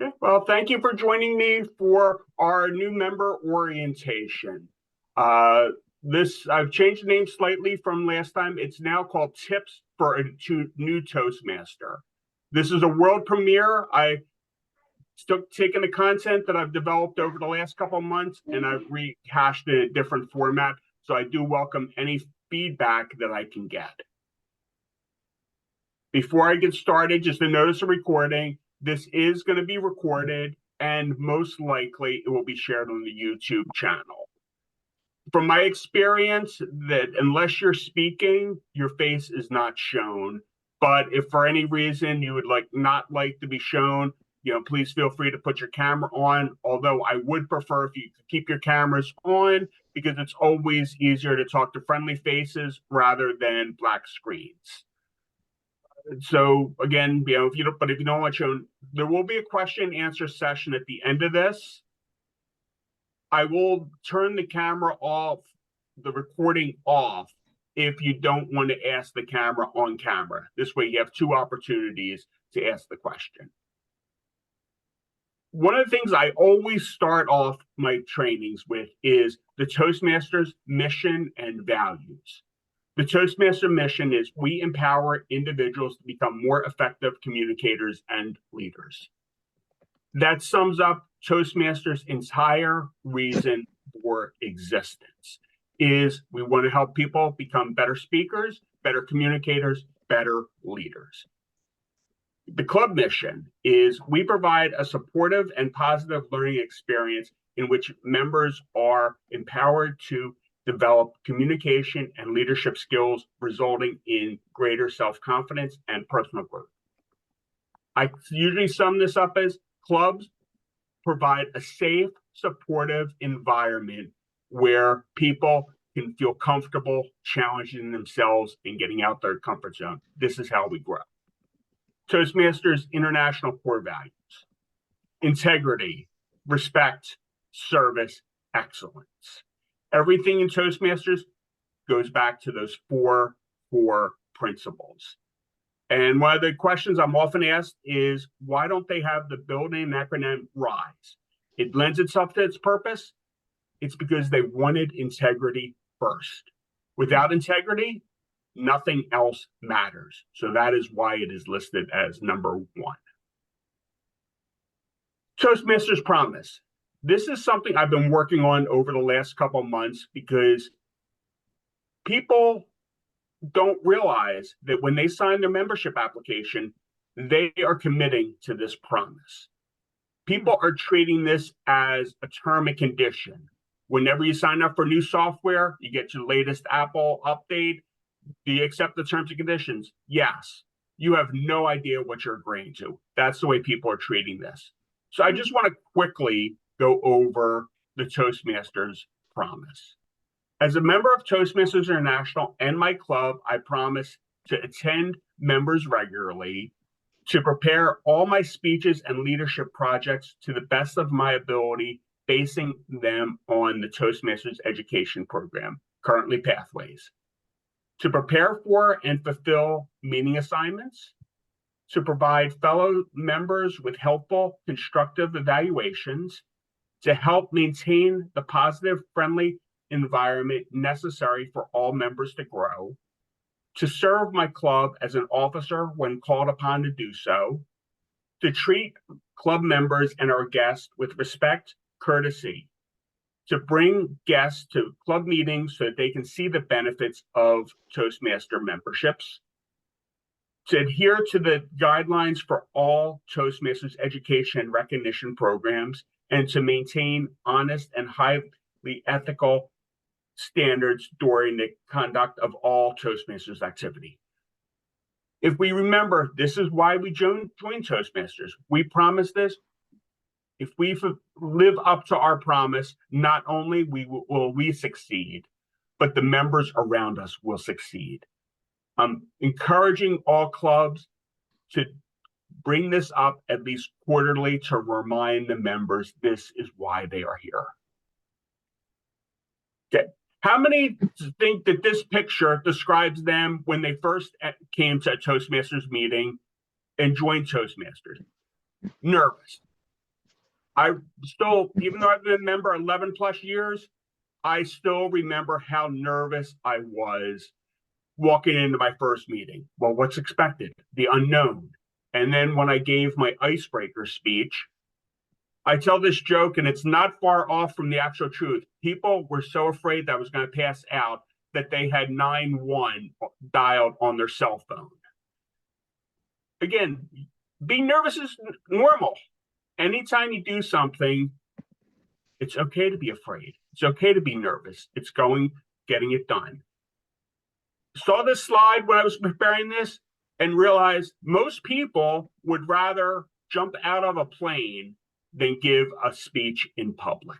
Okay. Well, thank you for joining me for our new member orientation. Uh, I've changed the name slightly from last time. It's now called Tips for a New Toastmaster. This is a world premiere. I still taken the content that I've developed over the last couple of months and I've rehashed it in a different format. So I do welcome any feedback that I can get. Before I get started, just a notice of recording. This is going to be recorded and most likely it will be shared on the YouTube channel. From my experience, that unless you're speaking, your face is not shown. But if for any reason you would not like to be shown, please feel free to put your camera on. Although I would prefer if you could keep your cameras on because it's always easier to talk to friendly faces rather than black screens. So again, if you don't want shown, there will be a question and answer session at the end of this. I will turn the camera off, the recording off, if you don't want to ask the camera on camera. This way you have two opportunities to ask the question. One of the things I always start off my trainings with is the Toastmasters mission and values. The Toastmaster mission is we empower individuals to become more effective communicators and leaders. That sums up Toastmasters' entire reason for existence is we want to help people become better speakers, better communicators, better leaders. The club mission is we provide a supportive and positive learning experience in which members are empowered to develop communication and leadership skills, resulting in greater self-confidence and personal growth. I usually sum this up as clubs provide a safe, supportive environment where people can feel comfortable challenging themselves and getting out their comfort zone. This is how we grow. Toastmasters' international core values: integrity, respect, service, excellence. Everything in Toastmasters goes back to those four core principles. And one of the questions I'm often asked is, why don't they have the building acronym RISE? It lends itself to its purpose. It's because they wanted integrity first. Without integrity, nothing else matters. So that is why it is listed as number one. Toastmasters promise. This is something I've been working on over the last couple of months because people don't realize that when they sign their membership application, they are committing to this promise. People are treating this as a term and condition. Whenever you sign up for new software, you get your latest Apple update. Do you accept the terms and conditions? Yes. You have no idea what you're agreeing to. That's the way people are treating this. So I just want to quickly go over the Toastmasters promise. As a member of Toastmasters International and my club, I promise to attend members regularly, to prepare all my speeches and leadership projects to the best of my ability, basing them on the Toastmasters education program, currently Pathways, to prepare for and fulfill meeting assignments, to provide fellow members with helpful, constructive evaluations, to help maintain the positive, friendly environment necessary for all members to grow, to serve my club as an officer when called upon to do so, to treat club members and our guests with respect, courtesy, to bring guests to club meetings so that they can see the benefits of Toastmaster memberships, to adhere to the guidelines for all Toastmasters education and recognition programs, and to maintain honest and highly ethical standards during the conduct of all Toastmasters activity. If we remember, this is why we joined Toastmasters. We promise this. If we live up to our promise, not only will we succeed, but the members around us will succeed. I'm encouraging all clubs to bring this up at least quarterly to remind the members this is why they are here. Okay. How many think that this picture describes them when they first came to a Toastmasters meeting and joined Toastmasters? Nervous. I still, even though I've been a member 11 plus years, I still remember how nervous I was walking into my first meeting. Well, what's expected? The unknown. And then when I gave my icebreaker speech, I tell this joke, and it's not far off from the actual truth. People were so afraid that I was going to pass out that they had 911 dialed on their cell phone. Again, being nervous is normal. Anytime you do something, it's okay to be afraid. It's okay to be nervous. It's getting it done. Saw this slide when I was preparing this and realized most people would rather jump out of a plane than give a speech in public.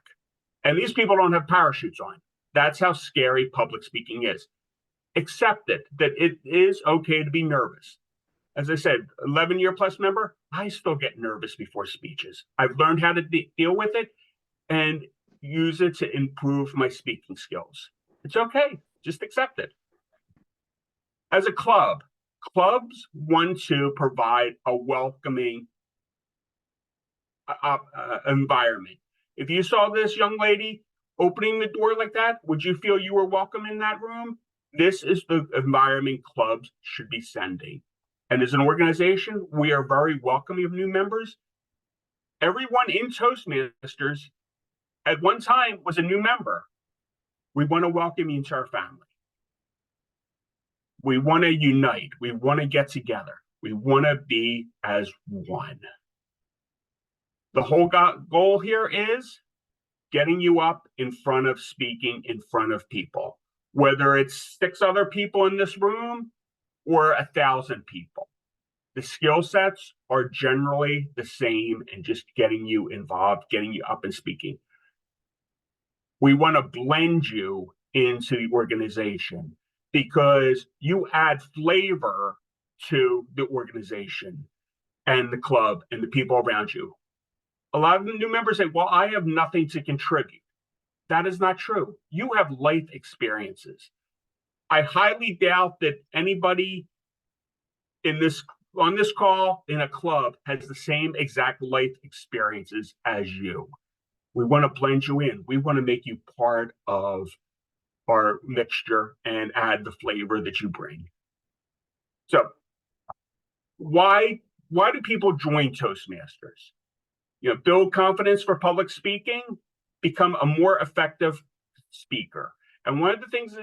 And these people don't have parachutes on. That's how scary public speaking is. Accept it, that it is okay to be nervous. As I said, 11-year plus member, I still get nervous before speeches. I've learned how to deal with it and use it to improve my speaking skills. It's okay. Just accept it. As a club, clubs want to provide a welcoming environment. If you saw this young lady opening the door like that, would you feel you were welcome in that room? This is the environment clubs should be sending. And as an organization, we are very welcoming of new members. Everyone in Toastmasters at one time was a new member. We want to welcome you into our family. We want to unite. We want to get together. We want to be as one. The whole goal here is getting you up in front of speaking in front of people, whether it's 6 other people in this room or 1,000 people. The skill sets are generally the same and just getting you involved, getting you up and speaking. We want to blend you into the organization because you add flavor to the organization and the club and the people around you. A lot of the new members say, well, I have nothing to contribute. That is not true. You have life experiences. I highly doubt that anybody on this call in a club has the same exact life experiences as you. We want to blend you in. We want to make you part of our mixture and add the flavor that you bring. So why do people join Toastmasters? Build confidence for public speaking, become a more effective speaker. And one of the things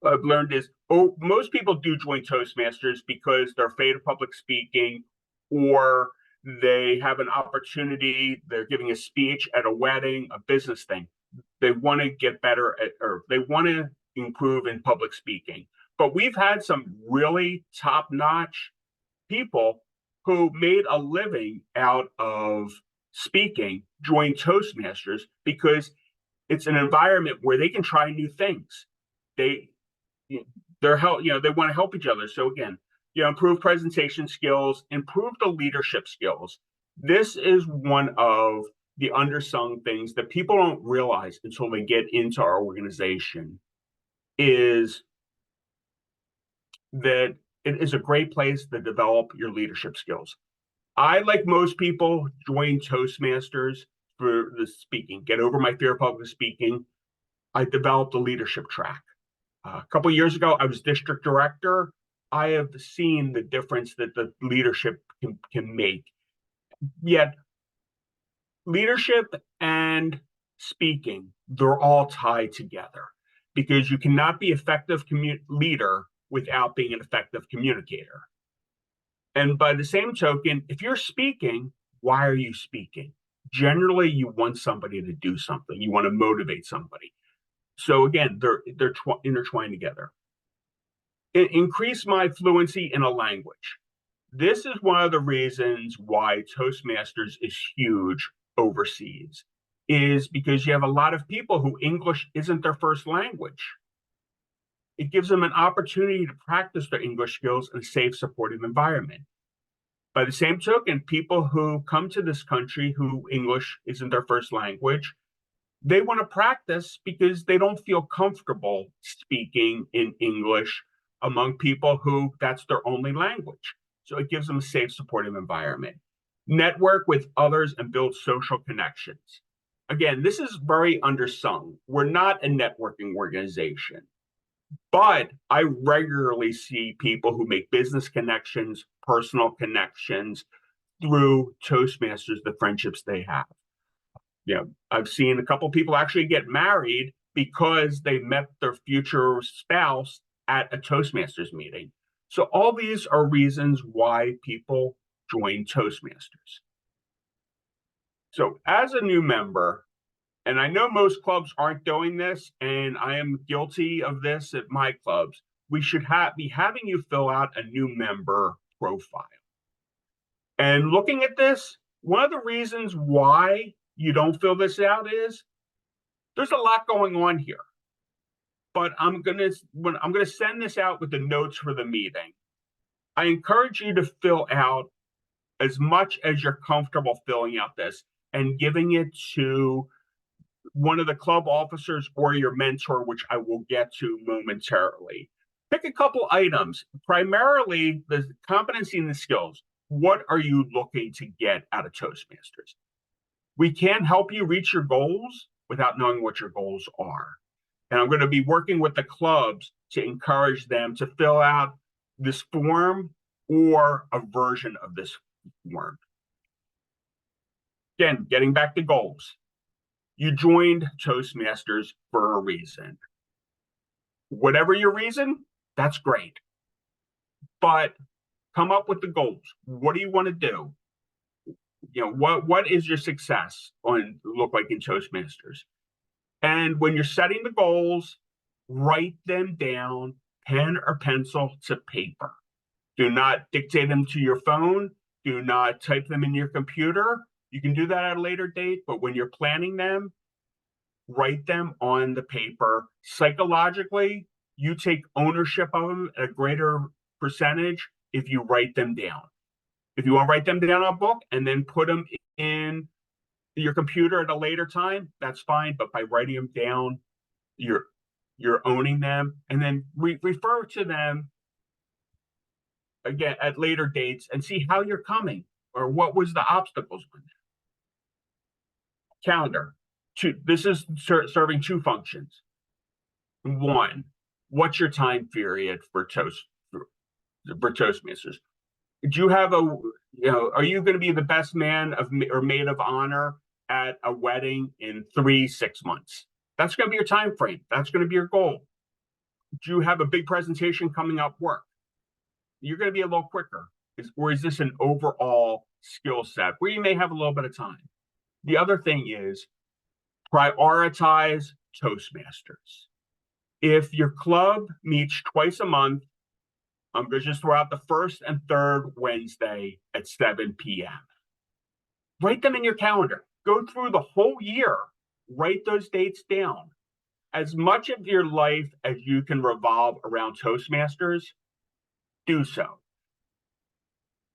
I've learned is, most people do join Toastmasters because they're afraid of public speaking, or they have an opportunity, they're giving a speech at a wedding, a business thing. They want to get better or they want to improve in public speaking. But we've had some really top-notch people who made a living out of speaking join Toastmasters because it's an environment where they can try new things. They want to help each other. So again, improve presentation skills, improve the leadership skills. This is one of the undersung things that people don't realize until they get into our organization, is that it is a great place to develop your leadership skills. I, like most people, joined Toastmasters for the speaking, get over my fear of public speaking. I developed a leadership track. A couple of years ago, I was district director. I have seen the difference that the leadership can make. Yet, leadership and speaking, they're all tied together because you cannot be an effective leader without being an effective communicator. And by the same token, if you're speaking, why are you speaking? Generally, you want somebody to do something. You want to motivate somebody. So again, they're intertwined together. Increase my fluency in a language. This is one of the reasons why Toastmasters is huge overseas, is because you have a lot of people who English isn't their first language. It gives them an opportunity to practice their English skills in a safe, supportive environment. By the same token, people who come to this country who English isn't their first language, they want to practice because they don't feel comfortable speaking in English among people who that's their only language. So it gives them a safe, supportive environment. Network with others and build social connections. Again, this is very undersung. We're not a networking organization, but I regularly see people who make business connections, personal connections through Toastmasters, the friendships they have. I've seen a couple people actually get married because they met their future spouse at a Toastmasters meeting. So all these are reasons why people join Toastmasters. So as a new member, and I know most clubs aren't doing this, and I am guilty of this at my clubs, we should be having you fill out a new member profile. And looking at this, one of the reasons why you don't fill this out is there's a lot going on here. But I'm gonna send this out with the notes for the meeting. I encourage you to fill out as much as you're comfortable filling out this and giving it to one of the club officers or your mentor, which I will get to momentarily. Pick a couple items, primarily the competency and the skills. What are you looking to get out of Toastmasters? We can't help you reach your goals without knowing what your goals are. And I'm going to be working with the clubs to encourage them to fill out this form or a version of this form. Again, getting back to goals. You joined Toastmasters for a reason. Whatever your reason, that's great. But come up with the goals. What do you want to do? What is your success look like in Toastmasters? And when you're setting the goals, write them down, pen or pencil to paper. Do not dictate them to your phone. Do not type them in your computer. You can do that at a later date, but when you're planning them, write them on the paper. Psychologically, you take ownership of them at a greater percentage if you write them down. If you want to write them down on a book and then put them in your computer at a later time, that's fine. But by writing them down, you're owning them, and then refer to them again at later dates and see how you're coming or what was the obstacles with it. Calendar. This is serving two functions. One, what's your time period for Toastmasters? Do you have are you going to be the best man or maid of honor at a wedding in 6 months? That's going to be your time frame. That's going to be your goal. Do you have a big presentation coming up work? You're going to be a little quicker. Or is this an overall skill set where you may have a little bit of time? The other thing is prioritize Toastmasters. If your club meets twice a month, I'm going to just throw out the first and third Wednesday at 7 p.m. Write them in your calendar. Go through the whole year. Write those dates down. As much of your life as you can revolve around Toastmasters, do so.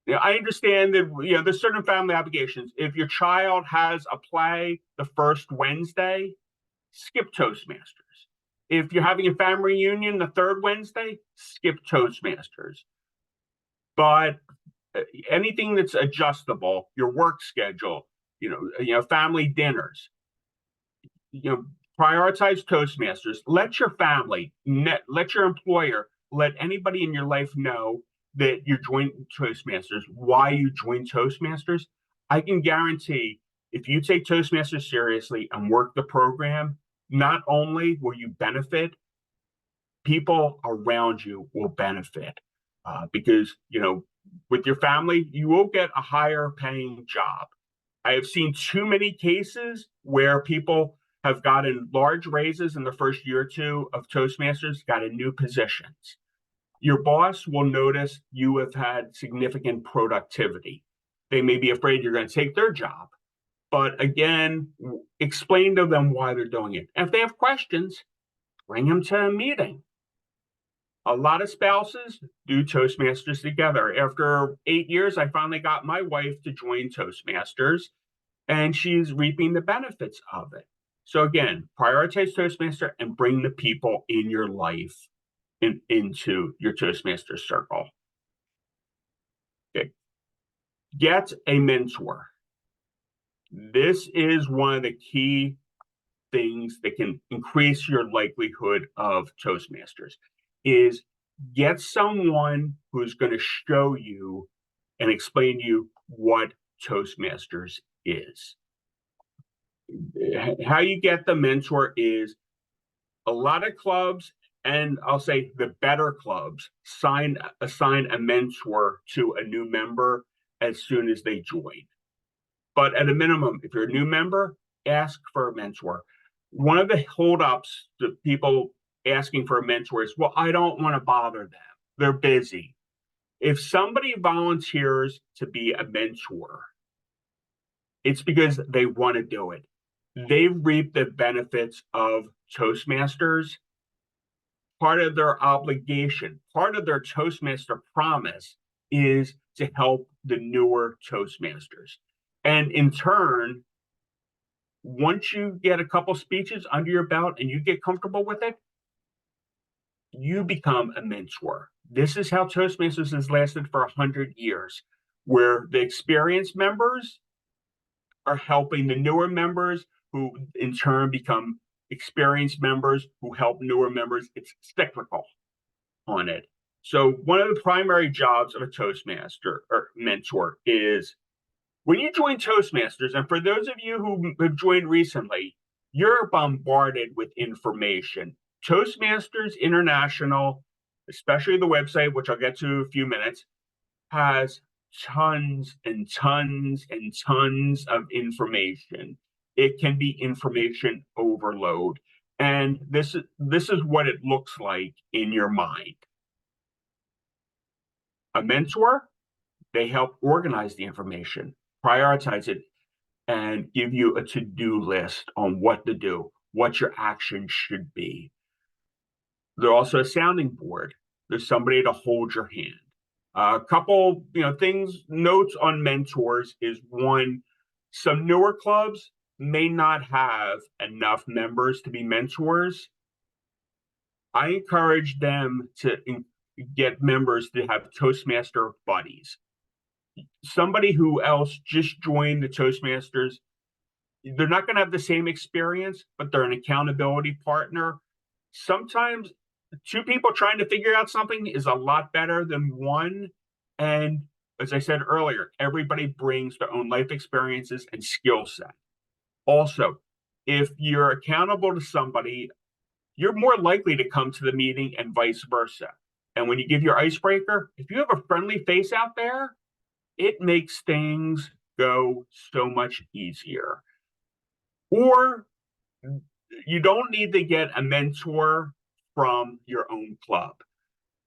I understand that there's certain family obligations. If your child has a play the first Wednesday, skip Toastmasters. If you're having a family reunion the third Wednesday, skip Toastmasters. But anything that's adjustable, your work schedule, family dinners, prioritize Toastmasters. Let your family, let your employer, let anybody in your life know that you joined Toastmasters, why you joined Toastmasters. I can guarantee if you take Toastmasters seriously and work the program, not only will you benefit, people around you will benefit because, with your family, you will get a higher paying job. I have seen too many cases where people have gotten large raises in the first year or two of Toastmasters, got in new positions. Your boss will notice you have had significant productivity. They may be afraid you're going to take their job. But again, explain to them why they're doing it. And if they have questions, bring them to a meeting. A lot of spouses do Toastmasters together. After 8 years, I finally got my wife to join Toastmasters, and she's reaping the benefits of it. So again, prioritize Toastmaster and bring the people in your life into your Toastmaster circle. Okay. Get a mentor. This is one of the key things that can increase your likelihood of Toastmasters is get someone who's going to show you and explain to you what Toastmasters is. How you get the mentor is a lot of clubs, and I'll say the better clubs, assign a mentor to a new member as soon as they join. But at a minimum, if you're a new member, ask for a mentor. One of the holdups to people asking for a mentor is, well, I don't want to bother them. They're busy. If somebody volunteers to be a mentor, it's because they want to do it. They've reaped the benefits of Toastmasters. Part of their obligation, part of their Toastmaster promise is to help the newer Toastmasters. And in turn, once you get a couple speeches under your belt and you get comfortable with it, you become a mentor. This is how Toastmasters has lasted for 100 years, where the experienced members are helping the newer members, who in turn become experienced members who help newer members. It's cyclical on it. So one of the primary jobs of a Toastmaster or mentor is when you join Toastmasters, and for those of you who have joined recently, you're bombarded with information. Toastmasters International, especially the website, which I'll get to in a few minutes, has tons and tons and tons of information. It can be information overload. And this is what it looks like in your mind. A mentor, they help organize the information, prioritize it, and give you a to-do list on what to do, what your action should be. They're also a sounding board. There's somebody to hold your hand. A couple, things, notes on mentors is one, some newer clubs may not have enough members to be mentors. I encourage them to get members to have Toastmaster buddies. Somebody who else just joined the Toastmasters, they're not going to have the same experience, but they're an accountability partner. Sometimes two people trying to figure out something is a lot better than one. And as I said earlier, everybody brings their own life experiences and skill set. Also, if you're accountable to somebody, you're more likely to come to the meeting and vice versa. And when you give your icebreaker, if you have a friendly face out there, it makes things go so much easier. Or you don't need to get a mentor from your own club.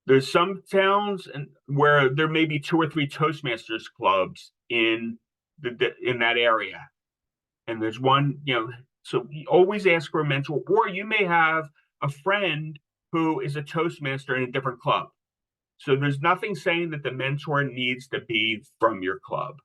There's some towns where there may be 2 or 3 Toastmasters clubs in that area. And there's one, so you always ask for a mentor, or you may have a friend who is a Toastmaster in a different club. So there's nothing saying that the mentor needs to be from your club.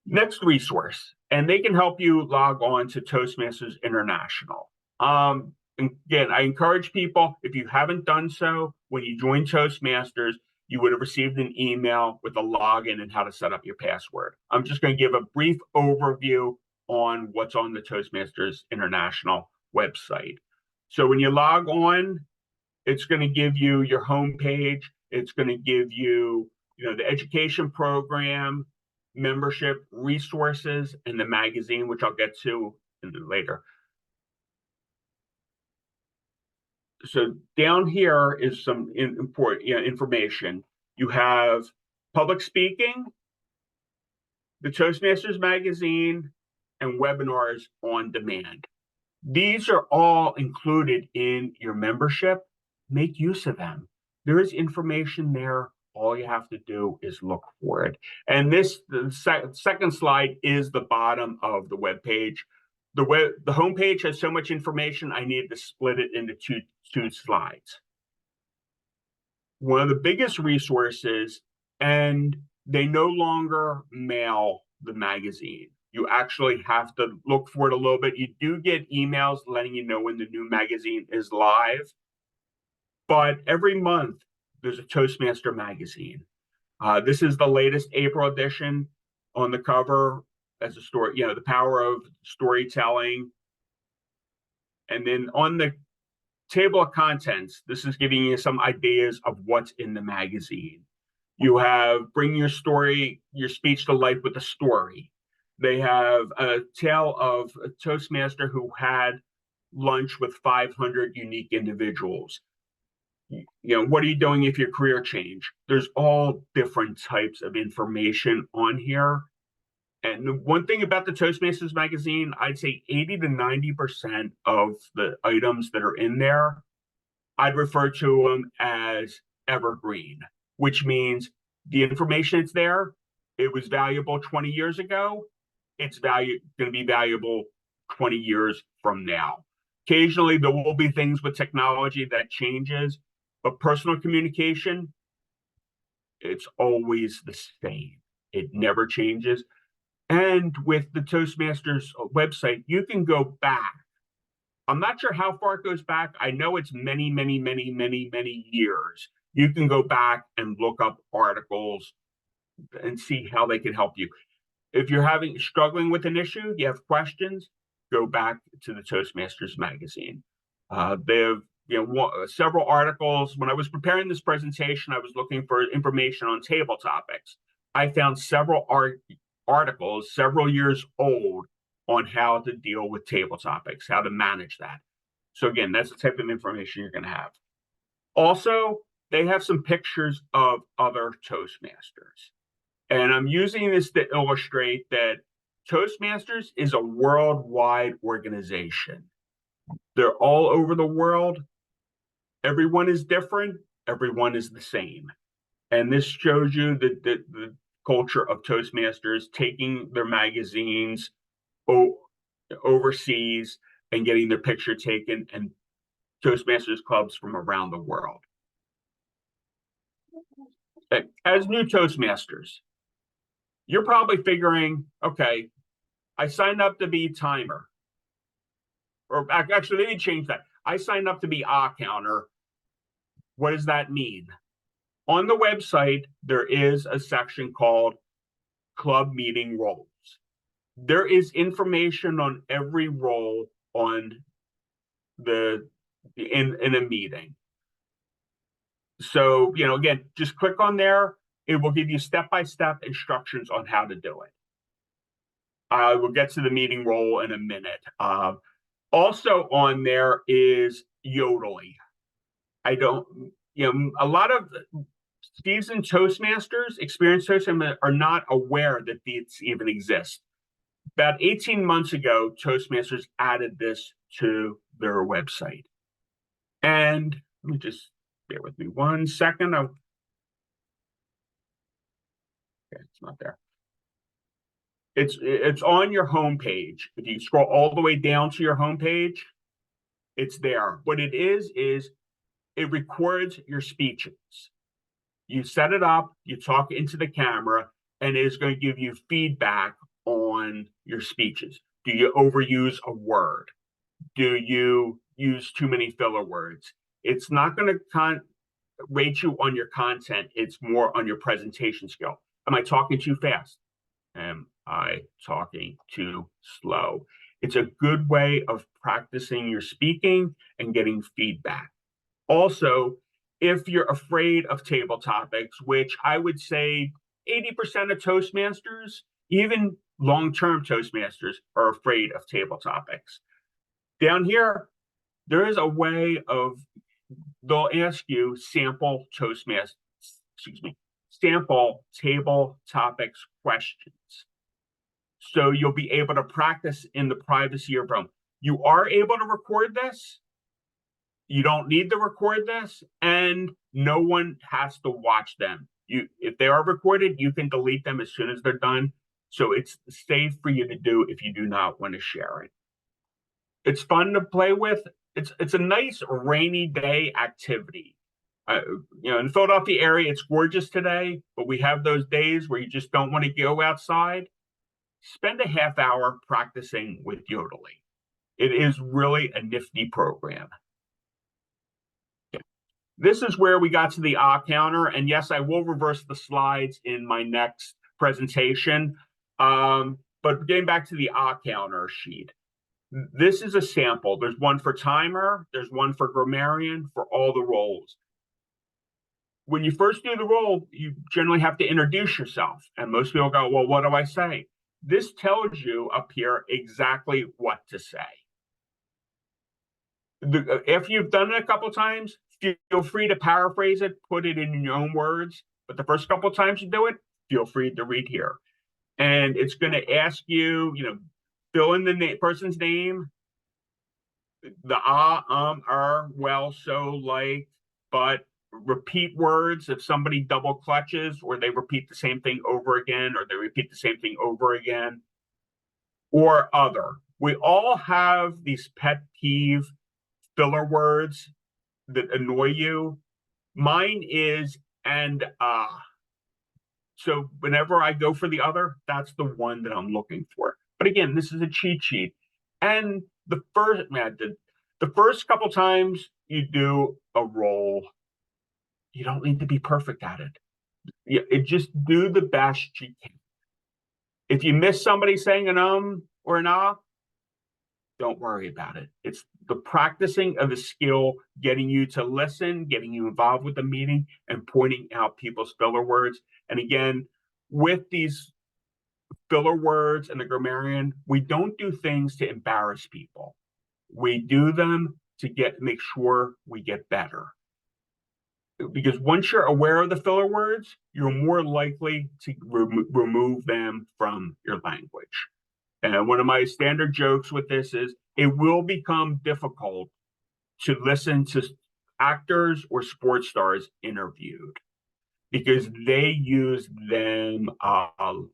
Next resource, and they can help you log on to Toastmasters International. Again, I encourage people, if you haven't done so, when you join Toastmasters, you would have received an email with a login and how to set up your password. I'm just going to give a brief overview on what's on the Toastmasters International website. So when you log on, it's going to give you your homepage. It's going to give you, the education program, membership, resources, and the magazine, which I'll get to later. So down here is some important information. You have public speaking, the Toastmasters magazine, and webinars on demand. These are all included in your membership. Make use of them. There is information there. All you have to do is look for it. And the second slide is the bottom of the web page. The homepage has so much information, I needed to split it into two slides. One of the biggest resources, and they no longer mail the magazine. You actually have to look for it a little bit. You do get emails letting you know when the new magazine is live. But every month, there's a Toastmaster magazine. This is the latest April edition. On the cover as a story, the power of storytelling. And then on the table of contents, this is giving you some ideas of what's in the magazine. You have bring your story, your speech to life with a story. They have a tale of a Toastmaster who had lunch with 500 unique individuals. What are you doing if your career change? There's all different types of information on here. And one thing about the Toastmasters magazine, I'd say 80 to 90% of the items that are in there, I'd refer to them as evergreen, which means the information that's there, it was valuable 20 years ago, it's going to be valuable 20 years from now. Occasionally, there will be things with technology that changes, but personal communication, it's always the same. It never changes. And with the Toastmasters website, you can go back. I'm not sure how far it goes back. I know it's many, many, many, many, many years. You can go back and look up articles and see how they can help you. If you're struggling with an issue, you have questions, go back to the Toastmasters magazine. They have several articles. When I was preparing this presentation, I was looking for information on table topics. I found several articles several years old on how to deal with table topics, how to manage that. So again, that's the type of information you're going to have. Also, they have some pictures of other Toastmasters. And I'm using this to illustrate that Toastmasters is a worldwide organization. They're all over the world. Everyone is different. Everyone is the same. And this shows you the culture of Toastmasters taking their magazines overseas and getting their picture taken, and Toastmasters clubs from around the world. As new Toastmasters, you're probably figuring, okay, I signed up to be timer. Or actually, let me change that. I signed up to be counter. What does that mean? On the website, there is a section called Club Meeting Roles. There is information on every role on in a meeting. So, again, just click on there. It will give you step-by-step instructions on how to do it. I will get to the meeting role in a minute. Also on there is Yodely. A lot of seasoned Toastmasters, experienced Toastmasters, are not aware that these even exist. About 18 months ago, Toastmasters added this to their website. And let me just bear with me 1 second. Okay, it's not there. It's on your homepage. If you scroll all the way down to your homepage, it's there. What it is it records your speeches. You set it up, you talk into the camera, and it is going to give you feedback on your speeches. Do you overuse a word? Do you use too many filler words? It's not going to rate you on your content. It's more on your presentation skill. Am I talking too fast? Am I talking too slow? It's a good way of practicing your speaking and getting feedback. Also, if you're afraid of table topics, which I would say 80% of Toastmasters, even long-term Toastmasters, are afraid of table topics. Down here, there is a way of, they'll ask you sample sample table topics questions. So you'll be able to practice in the privacy of your home. You are able to record this. You don't need to record this, and no one has to watch them. If they are recorded, you can delete them as soon as they're done. So it's safe for you to do if you do not want to share it. It's fun to play with. It's a nice rainy day activity. In the Philadelphia area, it's gorgeous today, but we have those days where you just don't want to go outside. Spend a half hour practicing with Yodely. It is really a nifty program. This is where we got to the counter. And yes, I will reverse the slides in my next presentation. But getting back to the counter sheet, this is a sample. There's one for timer, there's one for grammarian, for all the roles. When you first do the role, you generally have to introduce yourself. And most people go, well, what do I say? This tells you up here exactly what to say. After you've done it a couple of times, feel free to paraphrase it, put it in your own words. But the first couple of times you do it, feel free to read here. And it's going to ask you, fill in the person's name, the well, so, like, but repeat words. If somebody double clutches, or they repeat the same thing over again, or they repeat the same thing over again, or other. We all have these pet peeve filler words that annoy you. Mine is and so whenever I go for the other, that's the one that I'm looking for. But again, this is a cheat sheet. And the first couple times you do a role, you don't need to be perfect at it. Just do the best you can. If you miss somebody saying an or an don't worry about it. It's the practicing of the skill, getting you to listen, getting you involved with the meeting, and pointing out people's filler words. And again, with these filler words and the grammarian, we don't do things to embarrass people. We do them to make sure we get better. Because once you're aware of the filler words, you're more likely to remove them from your language. And one of my standard jokes with this is, it will become difficult to listen to actors or sports stars interviewed because they use them a lot.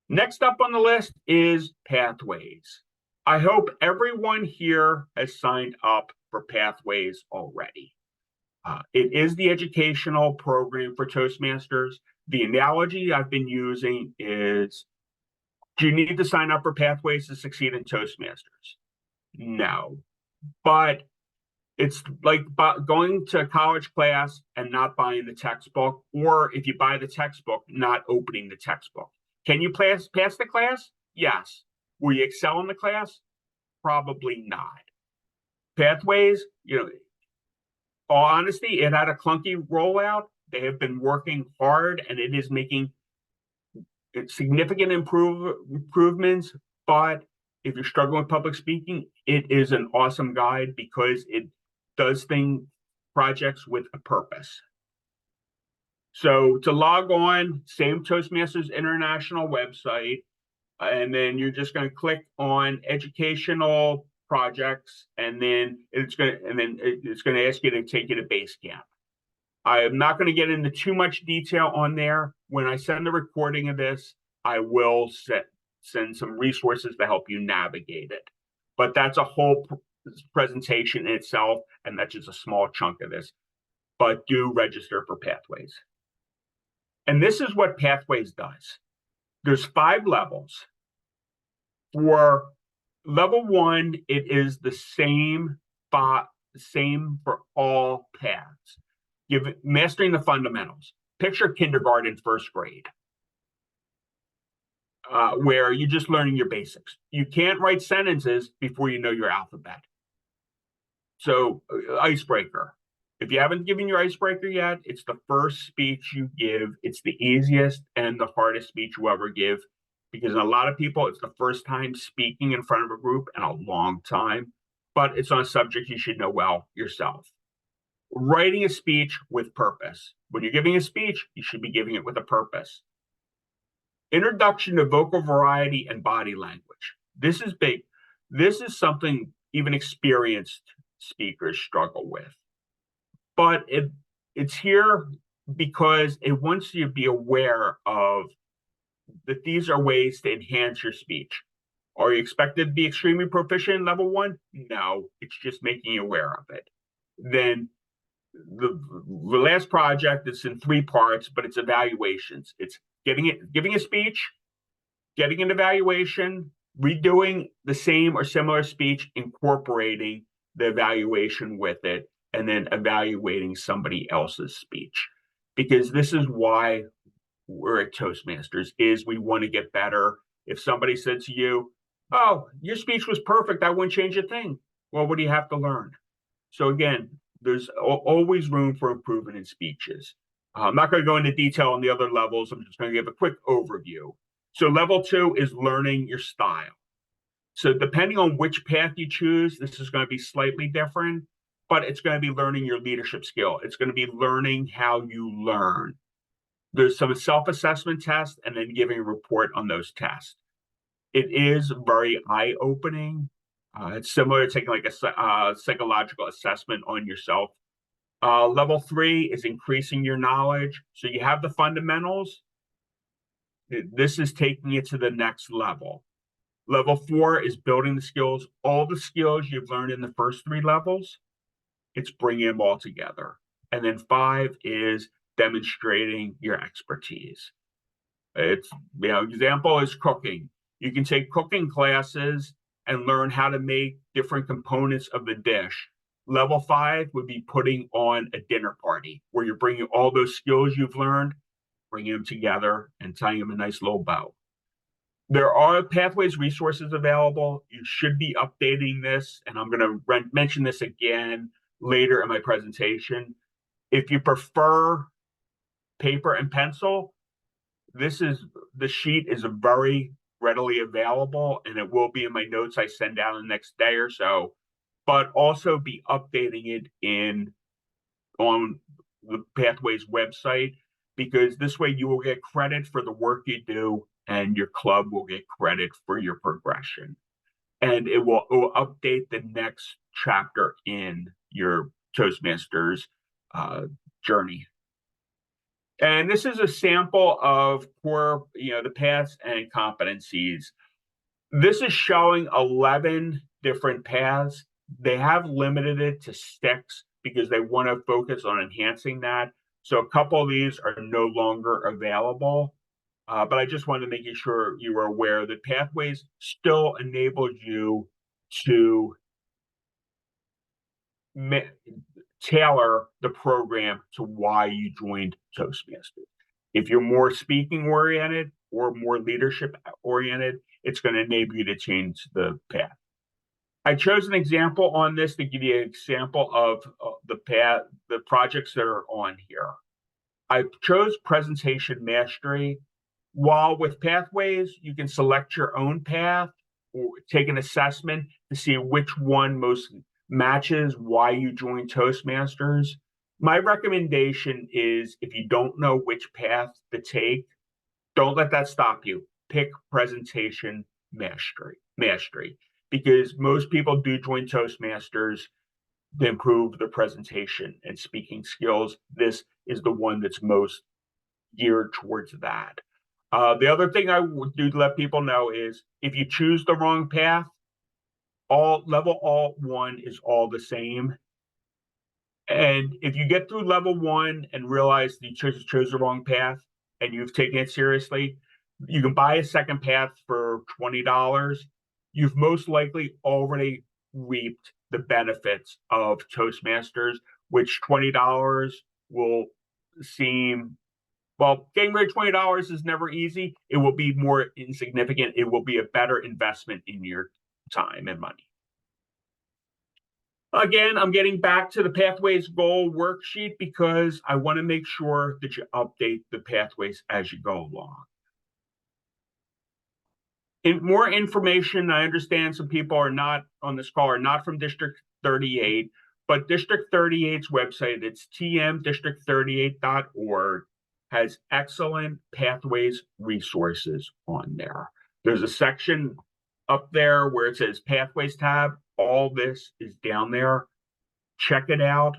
Next up on the list is Pathways. I hope everyone here has signed up for Pathways already. It is the educational program for Toastmasters. The analogy I've been using is, do you need to sign up for Pathways to succeed in Toastmasters? No. But it's like going to a college class and not buying the textbook, or if you buy the textbook, not opening the textbook. Can you pass the class? Yes. Will you excel in the class? Probably not. Pathways, all honesty, it had a clunky rollout. They have been working hard, and it is making significant improvements. But if you're struggling with public speaking, it is an awesome guide because it does projects with a purpose. So to log on, same Toastmasters International website, and then you're just going to click on educational projects, and then it's going to ask you to take you to Basecamp. I am not going to get into too much detail on there. When I send the recording of this, I will send some resources to help you navigate it. But that's a whole presentation in itself, and that's just a small chunk of this. But do register for Pathways. And this is what Pathways does. There's 5 levels. For level 1, it is the same for all paths. Mastering the fundamentals. Picture kindergarten, first grade, where you're just learning your basics. You can't write sentences before you know your alphabet. So, icebreaker. If you haven't given your icebreaker yet, it's the first speech you give. It's the easiest and the hardest speech you ever give, because in a lot of people, it's the first time speaking in front of a group in a long time, but it's on a subject you should know well yourself. Writing a speech with purpose. When you're giving a speech, you should be giving it with a purpose. Introduction to vocal variety and body language. This is big. This is something even experienced speakers struggle with. But it's here because it wants you to be aware of that these are ways to enhance your speech. Are you expected to be extremely proficient in level 1? No, it's just making you aware of it. Then the last project is in 3 parts, but it's evaluations. It's giving a speech, getting an evaluation, redoing the same or similar speech, incorporating the evaluation with it, and then evaluating somebody else's speech. Because this is why we're at Toastmasters, is we want to get better. If somebody said to you, "Oh, your speech was perfect, I wouldn't change a thing." Well, what do you have to learn? So again, there's always room for improvement in speeches. I'm not going to go into detail on the other levels. I'm just going to give a quick overview. So level 2 is learning your style. So depending on which path you choose, this is going to be slightly different, but it's going to be learning your leadership skill. It's going to be learning how you learn. There's some self-assessment tests and then giving a report on those tests. It is very eye-opening. It's similar to taking like a psychological assessment on yourself. Level 3 is increasing your knowledge. So you have the fundamentals. This is taking it to the next level. Level 4 is building the skills. All the skills you've learned in the first 3 levels, it's bringing them all together. And then 5 is demonstrating your expertise. It's, example is cooking. You can take cooking classes and learn how to make different components of the dish. Level 5 would be putting on a dinner party where you're bringing all those skills you've learned, bringing them together and tying them a nice little bow. There are Pathways resources available. You should be updating this, and I'm going to mention this again later in my presentation. If you prefer paper and pencil, the sheet is very readily available, and it will be in my notes I send out in the next day or so, but also be updating it on the Pathways website, because this way you will get credit for the work you do and your club will get credit for your progression. And it will update the next chapter in your Toastmasters journey. And this is a sample of core, the paths and competencies. This is showing 11 different paths. They have limited it to 6 because they want to focus on enhancing that. So a couple of these are no longer available. But I just wanted to make sure you were aware that Pathways still enabled you to tailor the program to why you joined Toastmasters. If you're more speaking oriented or more leadership oriented, it's going to enable you to change the path. I chose an example on this to give you an example of the projects that are on here. I chose presentation mastery. While with Pathways, you can select your own path or take an assessment to see which one most matches why you joined Toastmasters. My recommendation is, if you don't know which path to take, don't let that stop you. Pick presentation mastery, because most people do join Toastmasters to improve their presentation and speaking skills. This is the one that's most geared towards that. The other thing I would do to let people know is, if you choose the wrong path, level 1 is all the same. And if you get through level 1 and realize that you chose the wrong path and you've taken it seriously, you can buy a second path for $20. You've most likely already reaped the benefits of Toastmasters, which $20 will seem, well, getting rid of $20 is never easy. It will be more insignificant. It will be a better investment in your time and money. Again, I'm getting back to the Pathways goal worksheet because I want to make sure that you update the pathways as you go along. More information, I understand some people are not on this call, are not from District 38, but District 38's website, it's tmdistrict38.org, has excellent Pathways resources on there. There's a section up there where it says Pathways tab. All this is down there. Check it out.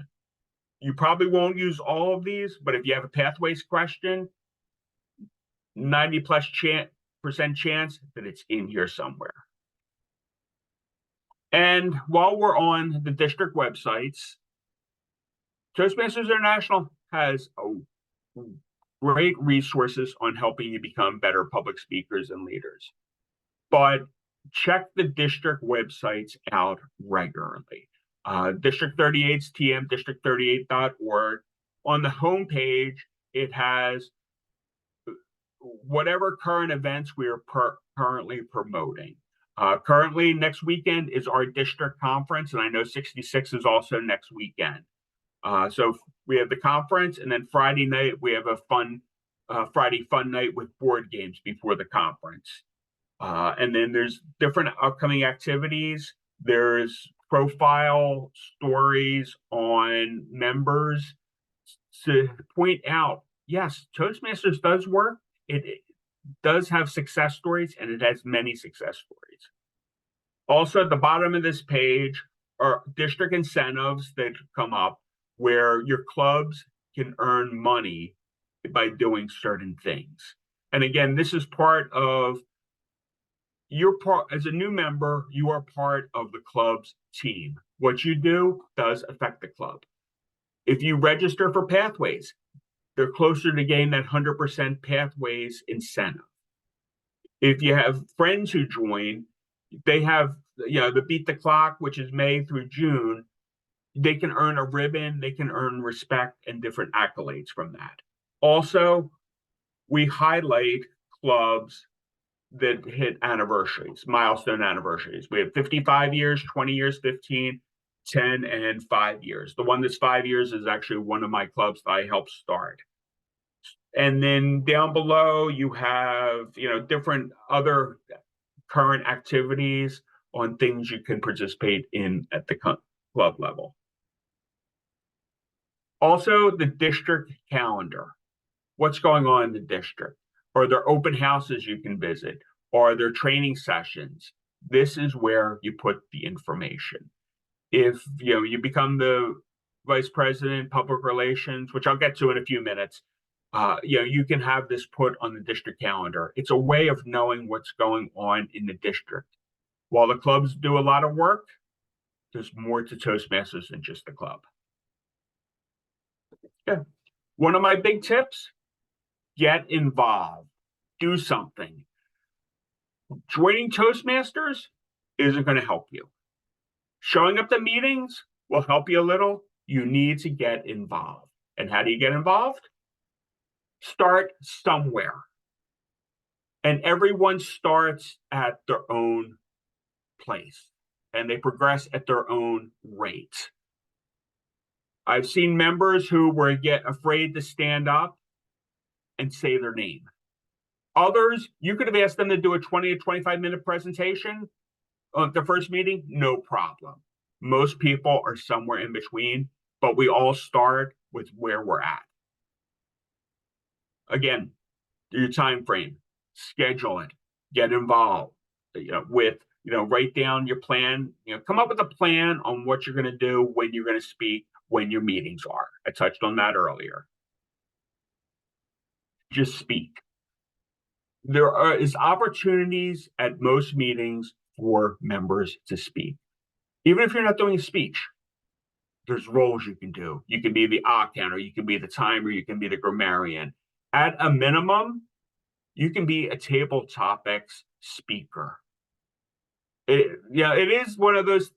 You probably won't use all of these, but if you have a Pathways question, 90+% chance that it's in here somewhere. And while we're on the district websites, Toastmasters International has great resources on helping you become better public speakers and leaders. But check the district websites out regularly. District 38's tmdistrict38.org. On the homepage, it has whatever current events we are currently promoting. Currently, next weekend is our district conference, and I know 66 is also next weekend. So we have the conference, and then Friday night we have a Friday fun night with board games before the conference. And then there's different upcoming activities. There's profile stories on members to point out, yes, Toastmasters does work. It does have success stories, and it has many success stories. Also, at the bottom of this page are district incentives that come up where your clubs can earn money by doing certain things. And again, this is part of as a new member, you are part of the club's team. What you do does affect the club. If you register for Pathways, they're closer to getting that 100% Pathways incentive. If you have friends who join, they have, the Beat the Clock, which is May through June. They can earn a ribbon, they can earn respect and different accolades from that. Also, we highlight clubs that hit anniversaries, milestone anniversaries. We have 55 years, 20 years, 15, 10, and 5 years. The one that's 5 years is actually one of my clubs that I helped start. And then down below, you have, different other current activities on things you can participate in at the club level. Also, the district calendar. What's going on in the district? Are there open houses you can visit? Are there training sessions? This is where you put the information. If you become the vice president, public relations, which I'll get to in a few minutes, you can have this put on the district calendar. It's a way of knowing what's going on in the district. While the clubs do a lot of work, there's more to Toastmasters than just the club. Yeah. One of my big tips, get involved. Do something. Joining Toastmasters isn't going to help you. Showing up to meetings will help you a little. You need to get involved. And how do you get involved? Start somewhere. And everyone starts at their own place. And they progress at their own rate. I've seen members who were afraid to stand up and say their name. Others, you could have asked them to do a 20 to 25-minute presentation on the first meeting, no problem. Most people are somewhere in between, but we all start with where we're at. Again, your time frame, schedule it, get involved, write down your plan, come up with a plan on what you're going to do, when you're going to speak, when your meetings are. I touched on that earlier. Just speak. There is opportunities at most meetings for members to speak. Even if you're not doing a speech, there's roles you can do. You can be the counter, you can be the timer, you can be the grammarian. At a minimum, you can be a table topics speaker. It is one of those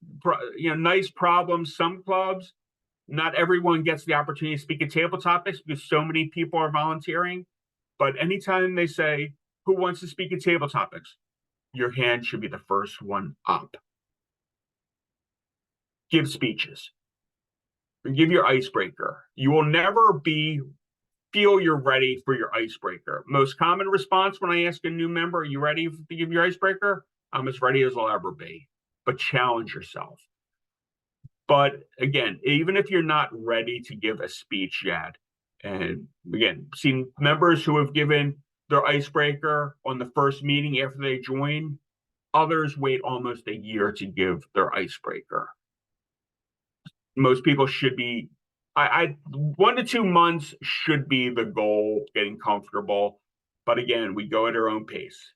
nice problems. Some clubs, not everyone gets the opportunity to speak at table topics because so many people are volunteering. But anytime they say, who wants to speak at table topics? Your hand should be the first one up. Give speeches. Give your icebreaker. You will never feel you're ready for your icebreaker. Most common response when I ask a new member, are you ready to give your icebreaker? I'm as ready as I'll ever be. But challenge yourself. But again, even if you're not ready to give a speech yet, and again, seen members who have given their icebreaker on the first meeting after they join, others wait almost a year to give their icebreaker. Most people should be, 1 to 2 months should be the goal, getting comfortable. But again, we go at our own pace.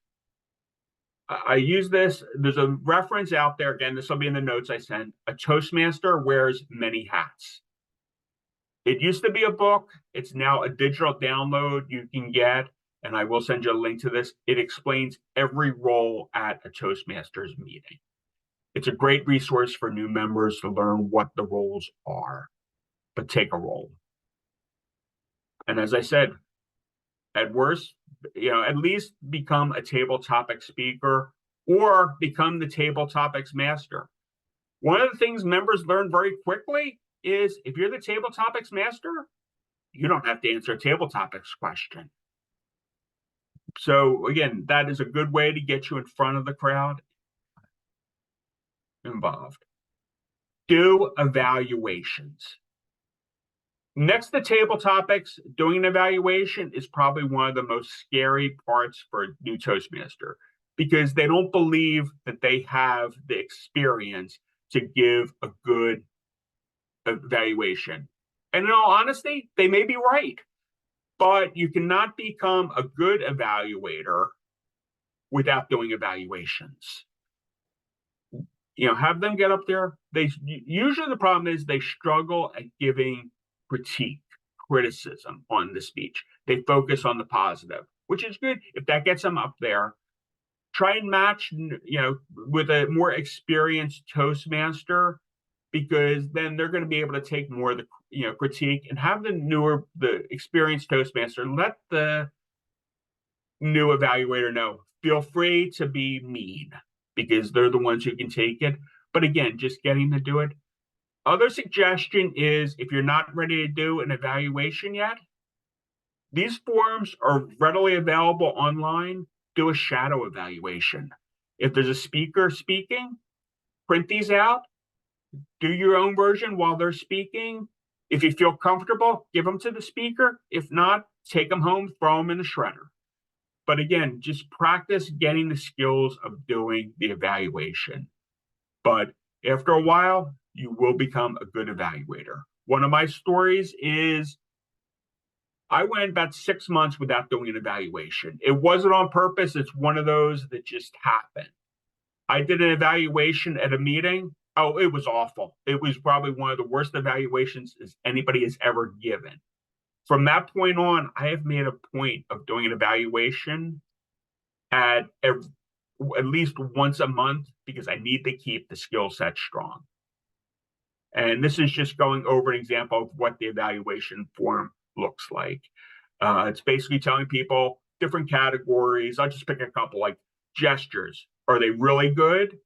I use this, there's a reference out there, again, this will be in the notes I sent. A Toastmaster wears many hats. It used to be a book. It's now a digital download you can get, and I will send you a link to this. It explains every role at a Toastmasters meeting. It's a great resource for new members to learn what the roles are, but take a role. And as I said, at worst, at least become a table topic speaker or become the table topics master. One of the things members learn very quickly is if you're the table topics master, you don't have to answer a table topics question. So again, that is a good way to get you in front of the crowd involved. Do evaluations. Next to table topics, doing an evaluation is probably one of the most scary parts for a new Toastmaster because they don't believe that they have the experience to give a good evaluation. And in all honesty, they may be right, but you cannot become a good evaluator without doing evaluations. Have them get up there. Usually the problem is they struggle at giving criticism on the speech. They focus on the positive, which is good. If that gets them up there, try and match, with a more experienced Toastmaster, because then they're going to be able to take more of the, critique and have the experienced Toastmaster let the new evaluator know, feel free to be mean because they're the ones who can take it. But again, just getting to do it. Other suggestion is if you're not ready to do an evaluation yet, these forms are readily available online. Do a shadow evaluation. If there's a speaker speaking, print these out, do your own version while they're speaking. If you feel comfortable, give them to the speaker. If not, take them home, throw them in the shredder. But again, just practice getting the skills of doing the evaluation. But after a while, you will become a good evaluator. One of my stories is I went about 6 months without doing an evaluation. It wasn't on purpose. It's one of those that just happened. I did an evaluation at a meeting. Oh, it was awful. It was probably one of the worst evaluations anybody has ever given. From that point on, I have made a point of doing an evaluation at least once a month because I need to keep the skill set strong. And this is just going over an example of what the evaluation form looks like. It's basically telling people different categories. I'll just pick a couple, like gestures. Are they really good?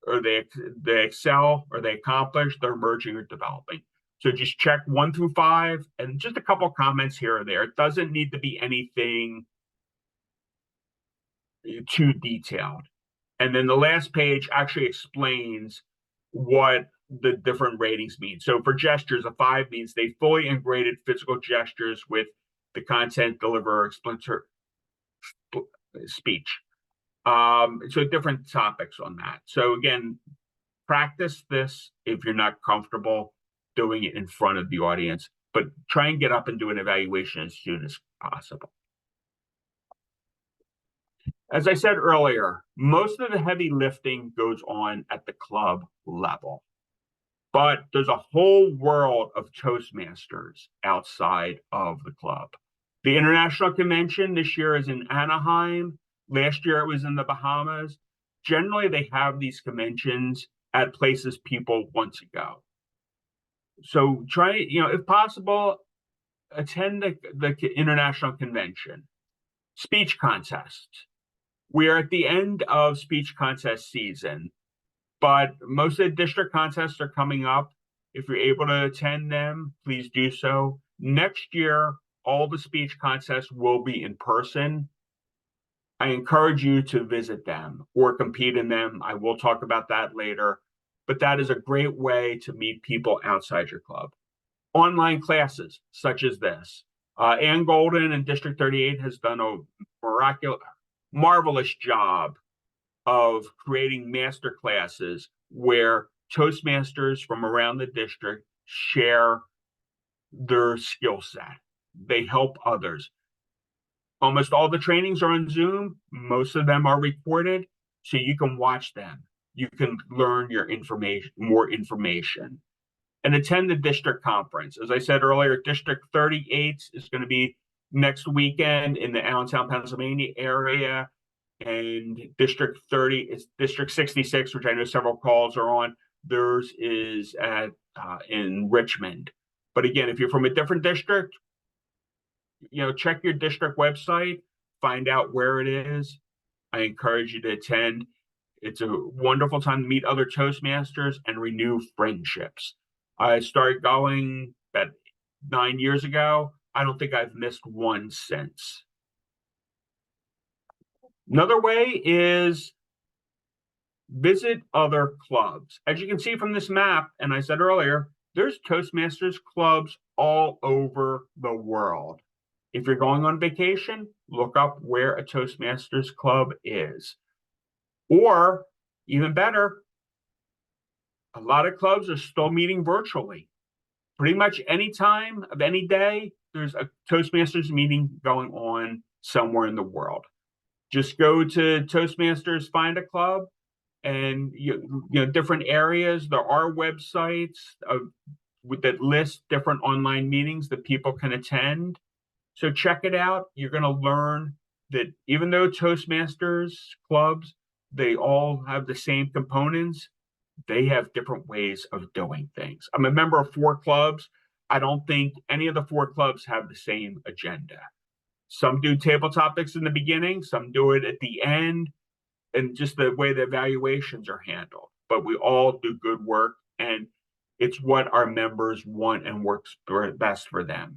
Or they excel? Are they accomplished? They're emerging or developing. So just check 1 through 5 and just a couple of comments here or there. It doesn't need to be anything too detailed. And then the last page actually explains what the different ratings mean. So for gestures, a 5 means they fully integrated physical gestures with the content, deliver, explicit speech. So different topics on that. So again, practice this if you're not comfortable doing it in front of the audience, but try and get up and do an evaluation as soon as possible. As I said earlier, most of the heavy lifting goes on at the club level, but there's a whole world of Toastmasters outside of the club. The International Convention this year is in Anaheim. Last year it was in the Bahamas. Generally, they have these conventions at places people want to go. So try, if possible, attend the International Convention. Speech contests. We are at the end of speech contest season, but most of the district contests are coming up. If you're able to attend them, please do so. Next year, all the speech contests will be in person. I encourage you to visit them or compete in them. I will talk about that later, but that is a great way to meet people outside your club. Online classes such as this. Ann Golden in District 38 has done a marvelous job of creating master classes where Toastmasters from around the district share their skill set. They help others. Almost all the trainings are on Zoom. Most of them are recorded, so you can watch them. You can learn more information. And attend the district conference. As I said earlier, District 38 is going to be next weekend in the Allentown, Pennsylvania area. and District 30 is District 66, which I know several calls are on. Theirs is at in Richmond. But again, if you're from a different district, check your district website, find out where it is. I encourage you to attend. It's a wonderful time to meet other Toastmasters and renew friendships. I started going about 9 years ago. I don't think I've missed one since. Another way is visit other clubs. As you can see from this map, and I said earlier, there's Toastmasters clubs all over the world. If you're going on vacation, look up where a Toastmasters club is. Or, even better, a lot of clubs are still meeting virtually. Pretty much any time of any day, there's a Toastmasters meeting going on somewhere in the world. Just go to Toastmasters, find a club, and different areas. There are websites that list different online meetings that people can attend. So check it out. You're going to learn that even though Toastmasters clubs, they all have the same components, they have different ways of doing things. I'm a member of 4 clubs. I don't think any of the 4 clubs have the same agenda. Some do table topics in the beginning, some do it at the end, and just the way the evaluations are handled. But we all do good work, and it's what our members want and works best for them.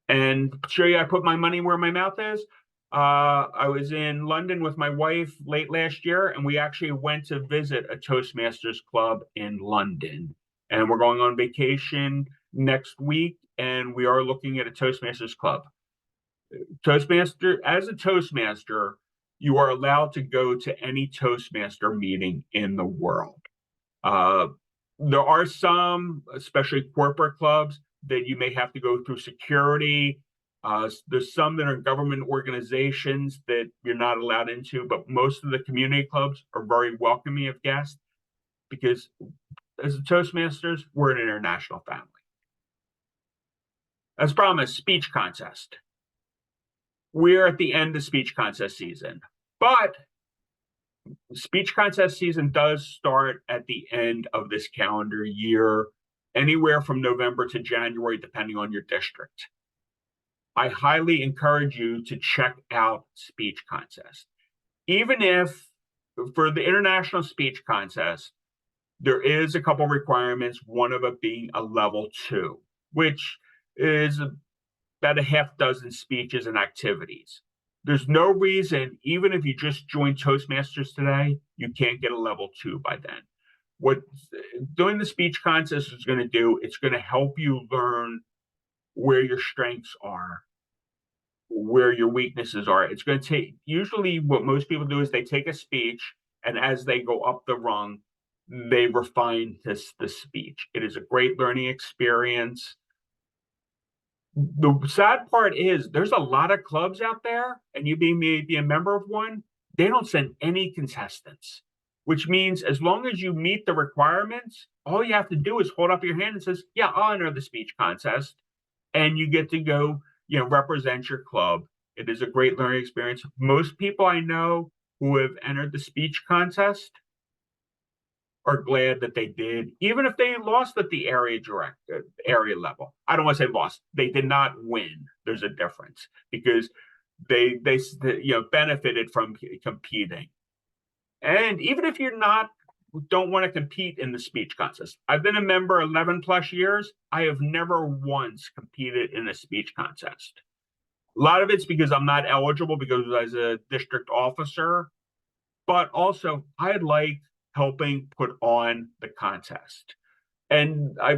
And show you I put my money where my mouth is. I was in London with my wife late last year, and we actually went to visit a Toastmasters club in London. And we're going on vacation next week, and we are looking at a Toastmasters club. As a Toastmaster, you are allowed to go to any Toastmaster meeting in the world. There are some, especially corporate clubs, that you may have to go through security. There's some that are government organizations that you're not allowed into, but most of the community clubs are very welcoming of guests because as Toastmasters, we're an international family. As promised, speech contest. We're at the end of speech contest season, but speech contest season does start at the end of this calendar year, anywhere from November to January, depending on your district. I highly encourage you to check out speech contest. Even if for the international speech contest, there is a couple requirements, one of it being a level 2, which is about a half dozen speeches and activities. There's no reason, even if you just joined Toastmasters today, you can't get a level 2 by then. What doing the speech contest is going to do, it's going to help you learn where your strengths are, where your weaknesses are. It's going to take, usually what most people do is they take a speech, and as they go up the rung, they refine the speech. It is a great learning experience. The sad part is there's a lot of clubs out there, and you being maybe a member of one, they don't send any contestants, which means as long as you meet the requirements, all you have to do is hold up your hand and says, yeah, I'll enter the speech contest, and you get to go, represent your club. It is a great learning experience. Most people I know who have entered the speech contest are glad that they did, even if they lost at the area level. I don't want to say lost; they did not win. There's a difference because they benefited from competing. And even if you're don't want to compete in the speech contest, I've been a member 11 plus years. I have never once competed in a speech contest. A lot of it's because I'm not eligible because as a district officer, but also I like helping put on the contest. And I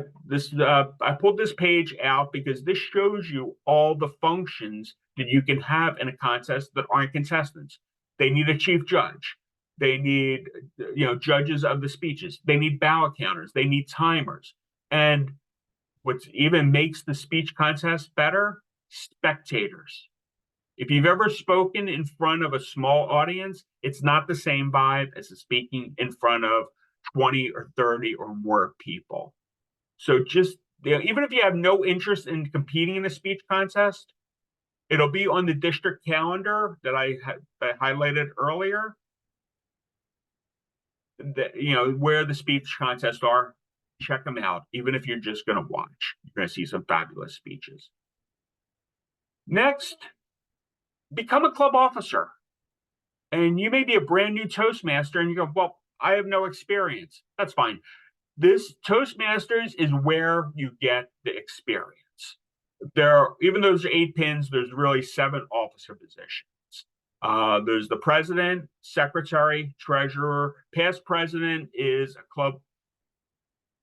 pulled this page out because this shows you all the functions that you can have in a contest that aren't contestants. They need a chief judge. They need, judges of the speeches. They need ballot counters. They need timers. And what even makes the speech contest better, spectators. If you've ever spoken in front of a small audience, it's not the same vibe as speaking in front of 20 or 30 or more people. So just, even if you have no interest in competing in a speech contest, It'll be on the district calendar that I highlighted earlier. Where the speech contests are, check them out. Even if you're just going to watch, you're going to see some fabulous speeches. Next, become a club officer. And you may be a brand new Toastmaster and you go, well, I have no experience. That's fine. This Toastmasters is where you get the experience. Even though there's 8 pins, there's really 7 officer positions. There's the president, secretary, treasurer. Past president is a club.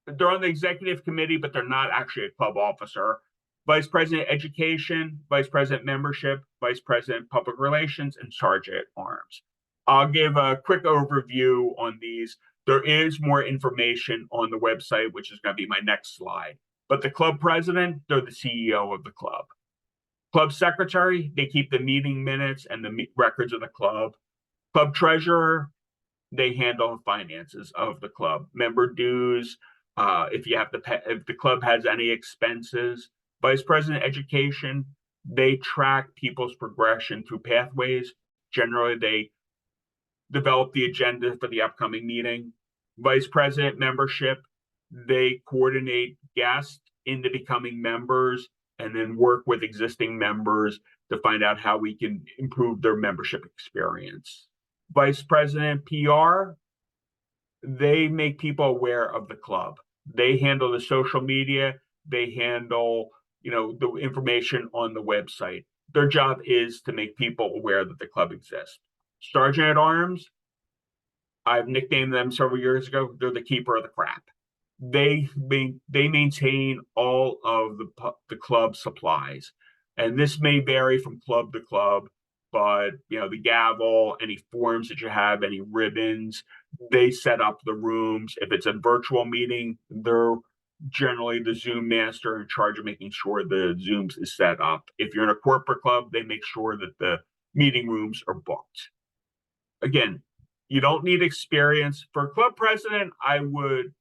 They're on the executive committee, but they're not actually a club officer. Vice president education, vice president membership, vice president public relations, and sergeant at arms. I'll give a quick overview on these. There is more information on the website, which is going to be my next slide. But the club president, they're the CEO of the club. Club secretary, they keep the meeting minutes and the records of the club. Club treasurer, they handle the finances of the club. Member dues, if the club has any expenses. Vice president education, they track people's progression through pathways. Generally, they develop the agenda for the upcoming meeting. Vice president membership, they coordinate guests into becoming members and then work with existing members to find out how we can improve their membership experience. Vice president PR, they make people aware of the club. They handle the social media. They handle, the information on the website. Their job is to make people aware that the club exists. Sergeant at arms, I've nicknamed them several years ago. They're the keeper of the crap. They maintain all of the club supplies, and this may vary from club to club. But the gavel, any forms that you have, any ribbons, they set up the rooms. If it's a virtual meeting, they're generally the Zoom master in charge of making sure the Zooms is set up. If you're in a corporate club, they make sure that the meeting rooms are booked. Again, you don't need experience. For club president, I would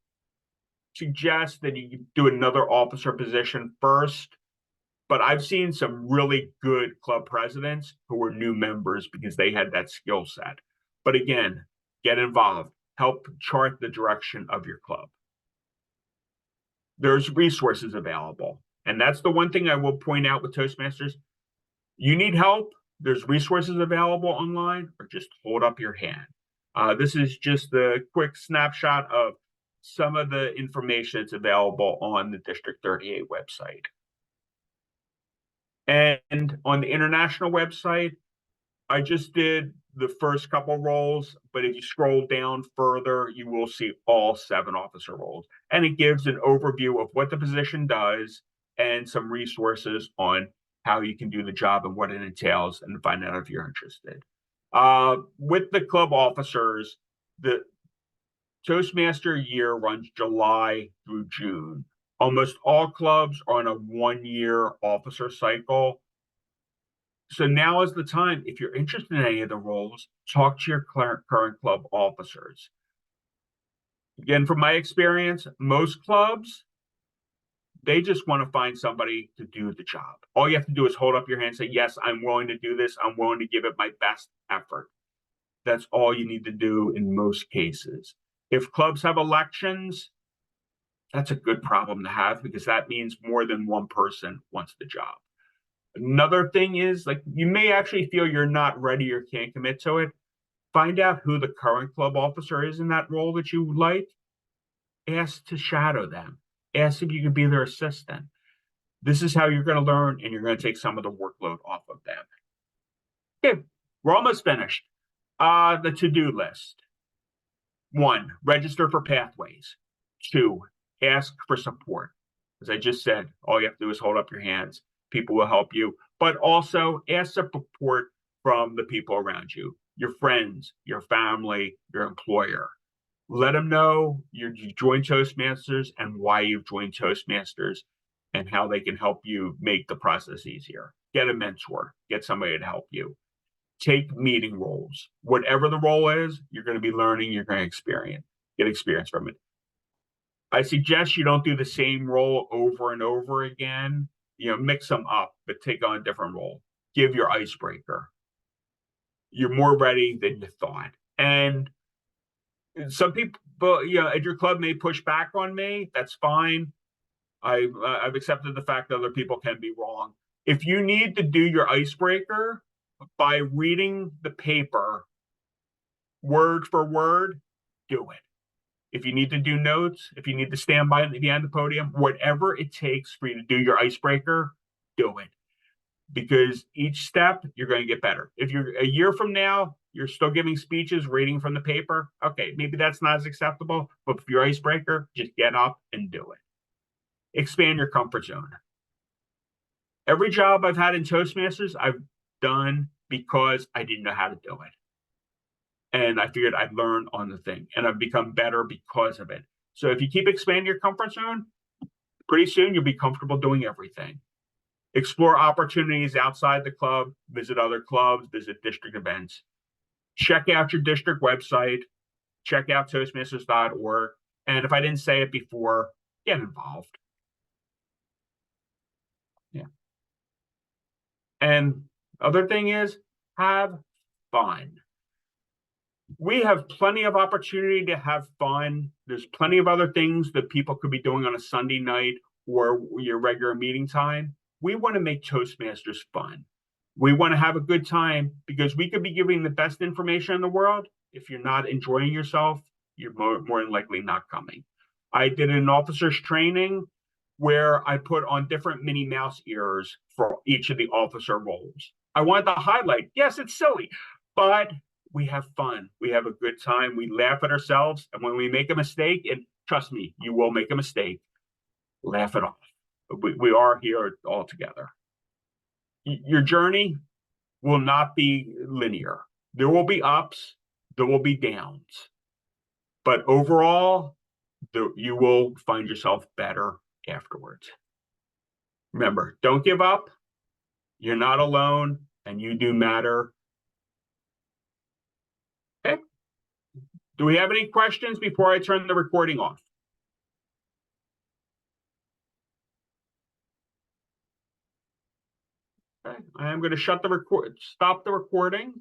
suggest that you do another officer position first. But I've seen some really good club presidents who were new members because they had that skill set. But again, get involved. Help chart the direction of your club. There's resources available. And that's the one thing I will point out with Toastmasters. You need help, there's resources available online, or just hold up your hand. This is just a quick snapshot of some of the information that's available on the District 38 website. And on the international website, I just did the first couple roles, but if you scroll down further, you will see all 7 officer roles. And it gives an overview of what the position does and some resources on how you can do the job and what it entails, and find out if you're interested. With the club officers, the Toastmaster year runs July through June. Almost all clubs are on a 1-year officer cycle. So now is the time, if you're interested in any of the roles, talk to your current club officers. Again, from my experience, most clubs, they just want to find somebody to do the job. All you have to do is hold up your hand and say, yes, I'm willing to do this. I'm willing to give it my best effort. That's all you need to do in most cases. If clubs have elections, that's a good problem to have, because that means more than one person wants the job. Another thing is, you may actually feel you're not ready or can't commit to it. Find out who the current club officer is in that role that you like. Ask to shadow them. Ask if you can be their assistant. This is how you're going to learn, and you're going to take some of the workload off of them. Okay, we're almost finished. The to-do list. 1, register for pathways. 2, ask for support. As I just said, all you have to do is hold up your hands. People will help you. But also ask for support from the people around you, your friends, your family, your employer. Let them know you joined Toastmasters and why you've joined Toastmasters, and how they can help you make the process easier. Get a mentor. Get somebody to help you. Take meeting roles. Whatever the role is, you're going to be learning, you're going to get experience from it. I suggest you don't do the same role over and over again. Mix them up, but take on a different role. give your icebreaker. You're more ready than you thought. And some people, at your club may push back on me. That's fine. I've accepted the fact that other people can be wrong. If you need to do your icebreaker by reading the paper word for word, do it. If you need to do notes, if you need to stand by behind the podium, whatever it takes for you to do your icebreaker, do it. Because each step, you're going to get better. If you're a year from now, you're still giving speeches, reading from the paper, okay, maybe that's not as acceptable. But if your icebreaker, just get up and do it. Expand your comfort zone. Every job I've had in Toastmasters, I've done because I didn't know how to do it. And I figured I'd learn on the thing, and I've become better because of it. So if you keep expanding your comfort zone, pretty soon you'll be comfortable doing everything. Explore opportunities outside the club, visit other clubs, visit district events. Check out your district website, check out Toastmasters.org. And if I didn't say it before, get involved. Yeah. And other thing is, have fun. We have plenty of opportunity to have fun. There's plenty of other things that people could be doing on a Sunday night or your regular meeting time. We want to make Toastmasters fun. We want to have a good time because we could be giving the best information in the world. If you're not enjoying yourself, you're more than likely not coming. I did an officer's training where I put on different Minnie Mouse ears for each of the officer roles. I wanted to highlight, yes, it's silly, but we have fun. We have a good time. We laugh at ourselves. And when we make a mistake, and trust me, you will make a mistake, laugh it off. We are here all together. Your journey will not be linear. There will be ups, there will be downs. But overall, you will find yourself better afterwards. Remember, don't give up. You're not alone, and you do matter. Okay. Do we have any questions before I turn the recording off? Okay. I am going to stop the recording.